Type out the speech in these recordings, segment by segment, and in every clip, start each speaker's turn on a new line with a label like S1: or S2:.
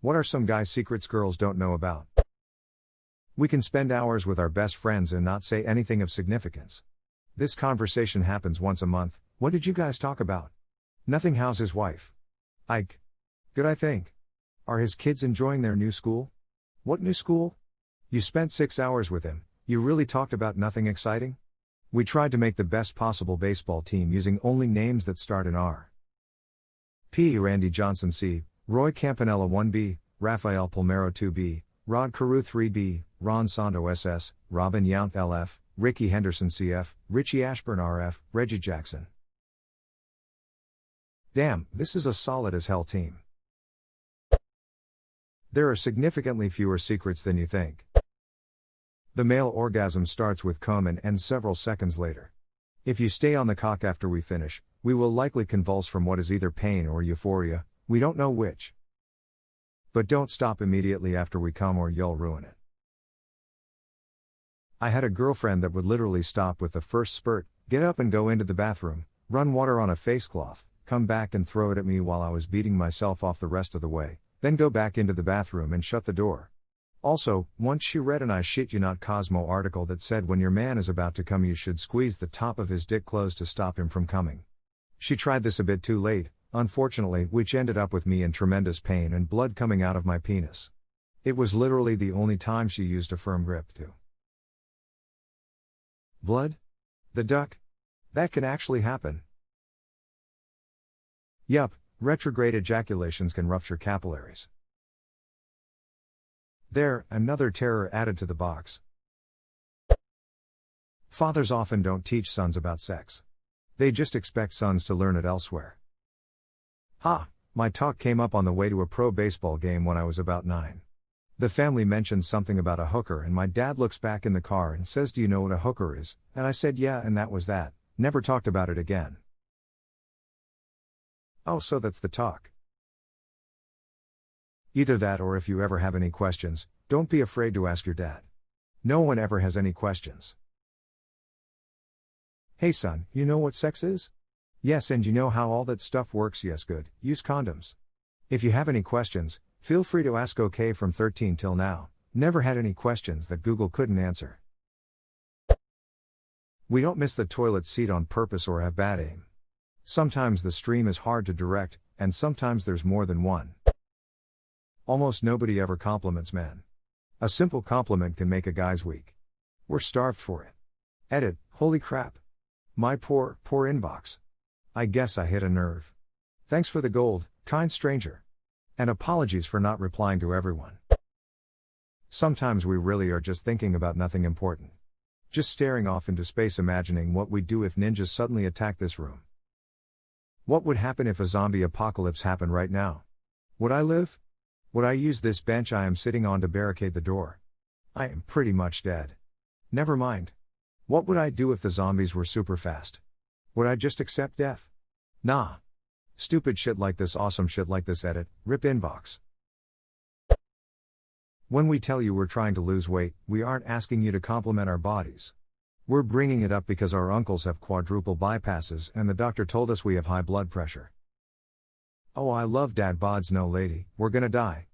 S1: What are some guy secrets girls don't know about? We can spend hours with our best friends and not say anything of significance. This conversation happens once a month. What did you guys talk about? Nothing. How's his wife? Ike. Good, I think. Are his kids enjoying their new school? What new school? You spent 6 hours with him. You really talked about nothing exciting? We tried to make the best possible baseball team using only names that start in R. P. Randy Johnson C., Roy Campanella 1B, Rafael Palmero 2B, Rod Carew 3B, Ron Santo SS, Robin Yount LF, Ricky Henderson CF, Richie Ashburn RF, Reggie Jackson. Damn, this is a solid as hell team. There are significantly fewer secrets than you think. The male orgasm starts with cum and ends several seconds later. If you stay on the cock after we finish, we will likely convulse from what is either pain or euphoria, we don't know which. But don't stop immediately after we come or you'll ruin it. I had a girlfriend that would literally stop with the first spurt, get up and go into the bathroom, run water on a face cloth, come back and throw it at me while I was beating myself off the rest of the way, then go back into the bathroom and shut the door. Also, once she read an I shit you not Cosmo article that said when your man is about to come you should squeeze the top of his dick closed to stop him from coming. She tried this a bit too late, unfortunately, which ended up with me in tremendous pain and blood coming out of my penis. It was literally the only time she used a firm grip too. Blood? The duck? That can actually happen. Yup, retrograde ejaculations can rupture capillaries. There, another terror added to the box. Fathers often don't teach sons about sex. They just expect sons to learn it elsewhere. My talk came up on the way to a pro baseball game when I was about 9. The family mentioned something about a hooker and my dad looks back in the car and says, "Do you know what a hooker is?" And I said yeah, and that was that. Never talked about it again. Oh, so that's the talk. Either that or if you ever have any questions, don't be afraid to ask your dad. No one ever has any questions. Hey son, you know what sex is? Yes, and you know how all that stuff works? Yes, good, use condoms. If you have any questions, feel free to ask. OK, from 13 till now, never had any questions that Google couldn't answer. We don't miss the toilet seat on purpose or have bad aim. Sometimes the stream is hard to direct, and sometimes there's more than one. Almost nobody ever compliments men. A simple compliment can make a guy's week. We're starved for it. Edit, holy crap. My poor inbox. I guess I hit a nerve. Thanks for the gold, kind stranger. And apologies for not replying to everyone. Sometimes we really are just thinking about nothing important. Just staring off into space imagining what we'd do if ninjas suddenly attacked this room. What would happen if a zombie apocalypse happened right now? Would I live? Would I use this bench I am sitting on to barricade the door? I am pretty much dead. Never mind. What would I do if the zombies were super fast? Would I just accept death? Nah. Stupid shit like this, awesome shit like this. Edit, rip inbox. When we tell you we're trying to lose weight, we aren't asking you to compliment our bodies. We're bringing it up because our uncles have quadruple bypasses and the doctor told us we have high blood pressure. Oh, I love dad bods. No lady, we're gonna die.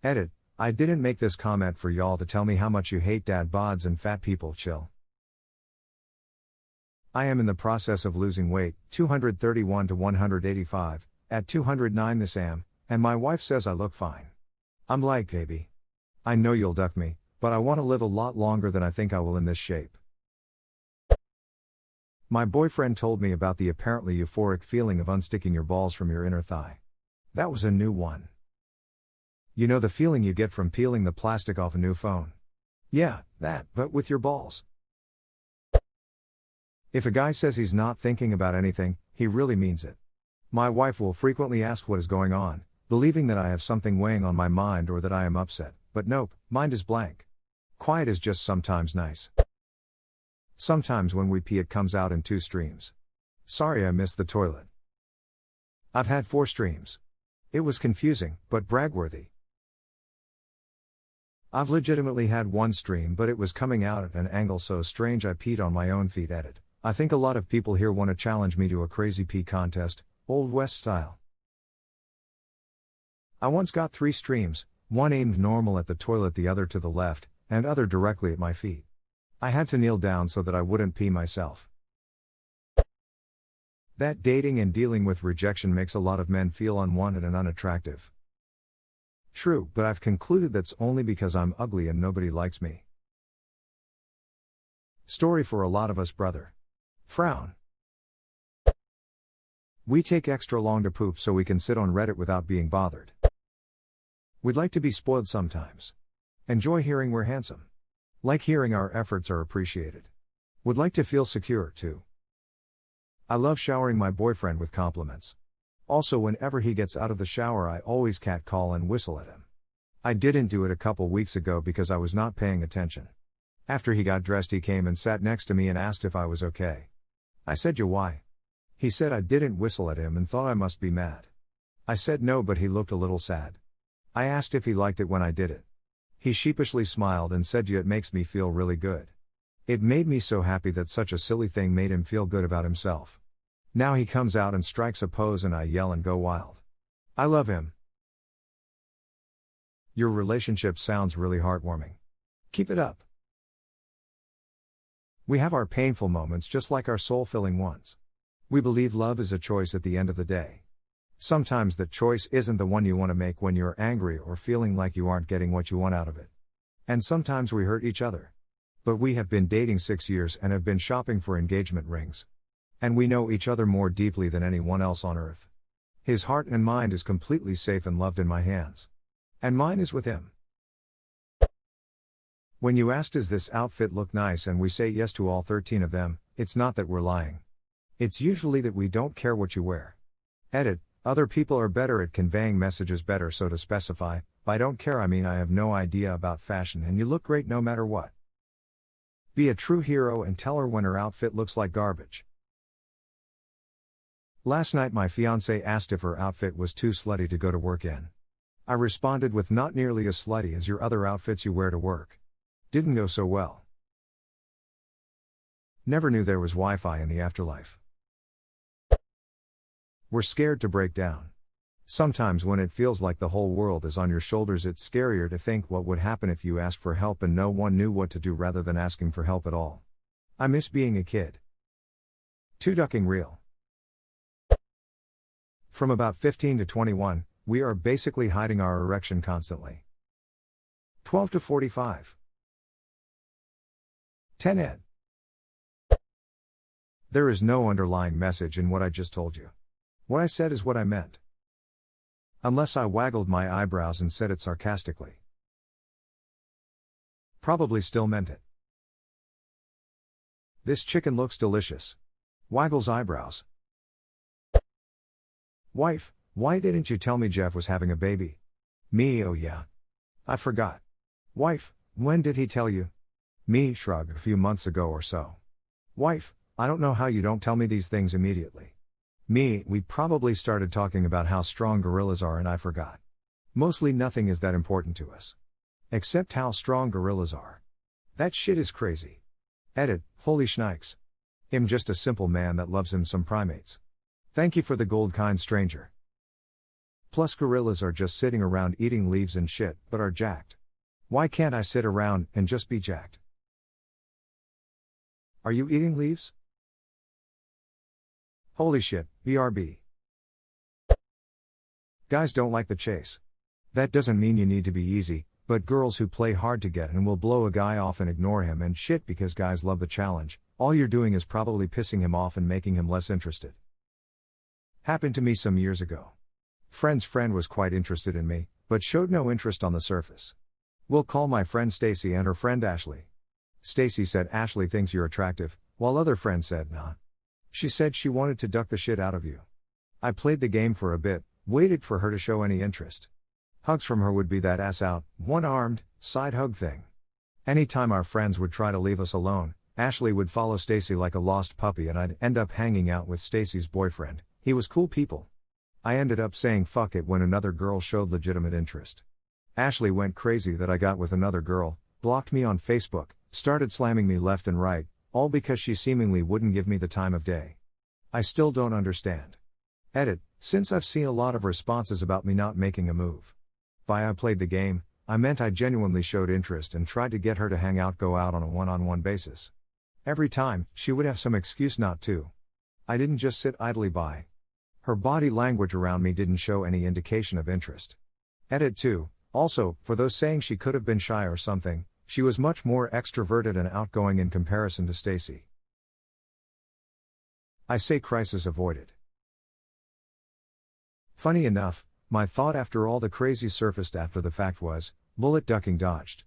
S1: Edit, I didn't make this comment for y'all to tell me how much you hate dad bods and fat people. Chill. I am in the process of losing weight, 231 to 185, at 209 this am, and my wife says I look fine. I'm like, baby. I know you'll duck me, but I want to live a lot longer than I think I will in this shape. My boyfriend told me about the apparently euphoric feeling of unsticking your balls from your inner thigh. That was a new one. You know the feeling you get from peeling the plastic off a new phone? Yeah, that, but with your balls. If a guy says he's not thinking about anything, he really means it. My wife will frequently ask what is going on, believing that I have something weighing on my mind or that I am upset, but nope, mind is blank. Quiet is just sometimes nice. Sometimes when we pee it comes out in 2 streams. Sorry I missed the toilet. I've had 4 streams. It was confusing, but bragworthy. I've legitimately had 1 stream, but it was coming out at an angle so strange I peed on my own feet. Edit. I think a lot of people here want to challenge me to a crazy pee contest, Old West style. I once got 3 streams, one aimed normal at the toilet, the other to the left, and other directly at my feet. I had to kneel down so that I wouldn't pee myself. That dating and dealing with rejection makes a lot of men feel unwanted and unattractive. True, but I've concluded that's only because I'm ugly and nobody likes me. Story for a lot of us, brother. Frown. We take extra long to poop so we can sit on Reddit without being bothered. We'd like to be spoiled sometimes. Enjoy hearing we're handsome. Like hearing our efforts are appreciated. Would like to feel secure, too. I love showering my boyfriend with compliments. Also, whenever he gets out of the shower, I always catcall and whistle at him. I didn't do it a couple weeks ago because I was not paying attention. After he got dressed, he came and sat next to me and asked if I was okay. I said, "Yeah, why?" He said I didn't whistle at him and thought I must be mad. I said no, but he looked a little sad. I asked if he liked it when I did it. He sheepishly smiled and said, "Yeah, it makes me feel really good." It made me so happy that such a silly thing made him feel good about himself. Now he comes out and strikes a pose and I yell and go wild. I love him. Your relationship sounds really heartwarming. Keep it up. We have our painful moments just like our soul-filling ones. We believe love is a choice at the end of the day. Sometimes that choice isn't the one you want to make when you're angry or feeling like you aren't getting what you want out of it. And sometimes we hurt each other. But we have been dating 6 years and have been shopping for engagement rings. And we know each other more deeply than anyone else on earth. His heart and mind is completely safe and loved in my hands. And mine is with him. When you ask, does this outfit look nice, and we say yes to all 13 of them, it's not that we're lying. It's usually that we don't care what you wear. Edit, other people are better at conveying messages better, so to specify, by don't care I mean I have no idea about fashion and you look great no matter what. Be a true hero and tell her when her outfit looks like garbage. Last night my fiancée asked if her outfit was too slutty to go to work in. I responded with, not nearly as slutty as your other outfits you wear to work. Didn't go so well. Never knew there was Wi-Fi in the afterlife. We're scared to break down. Sometimes when it feels like the whole world is on your shoulders, it's scarier to think what would happen if you asked for help and no one knew what to do rather than asking for help at all. I miss being a kid. 2 Ducking Real. From about 15 to 21, we are basically hiding our erection constantly. 12 to 45. 10 Ed. There is no underlying message in what I just told you. What I said is what I meant. Unless I waggled my eyebrows and said it sarcastically. Probably still meant it. This chicken looks delicious. Waggles eyebrows. Wife, why didn't you tell me Jeff was having a baby? Me, oh yeah. I forgot. Wife, when did he tell you? Me, shrug, a few months ago or so. Wife, I don't know how you don't tell me these things immediately. Me, we probably started talking about how strong gorillas are and I forgot. Mostly nothing is that important to us. Except how strong gorillas are. That shit is crazy. Edit, holy schnikes. I'm just a simple man that loves him some primates. Thank you for the gold, kind stranger. Plus gorillas are just sitting around eating leaves and shit, but are jacked. Why can't I sit around and just be jacked? Are you eating leaves? Holy shit, BRB. Guys don't like the chase. That doesn't mean you need to be easy, but girls who play hard to get and will blow a guy off and ignore him and shit because guys love the challenge, all you're doing is probably pissing him off and making him less interested. Happened to me some years ago. Friend's friend was quite interested in me, but showed no interest on the surface. We'll call my friend Stacy and her friend Ashley. Stacy said Ashley thinks you're attractive, while other friends said nah. She said she wanted to duck the shit out of you. I played the game for a bit, waited for her to show any interest. Hugs from her would be that ass out, one-armed, side hug thing. Anytime our friends would try to leave us alone, Ashley would follow Stacy like a lost puppy and I'd end up hanging out with Stacy's boyfriend. He was cool people. I ended up saying fuck it when another girl showed legitimate interest. Ashley went crazy that I got with another girl, blocked me on Facebook, started slamming me left and right, all because she seemingly wouldn't give me the time of day. I still don't understand. Edit, Since I've seen a lot of responses about me not making a move. By I played the game, I meant I genuinely showed interest and tried to get her to hang out, go out on a one-on-one basis. Every time, she would have some excuse not to. I didn't just sit idly by. Her body language around me didn't show any indication of interest. Edit 2. Also, for those saying she could have been shy or something, she was much more extroverted and outgoing in comparison to Stacy. I say crisis avoided. Funny enough, my thought after all the crazy surfaced after the fact was, bullet ducking dodged.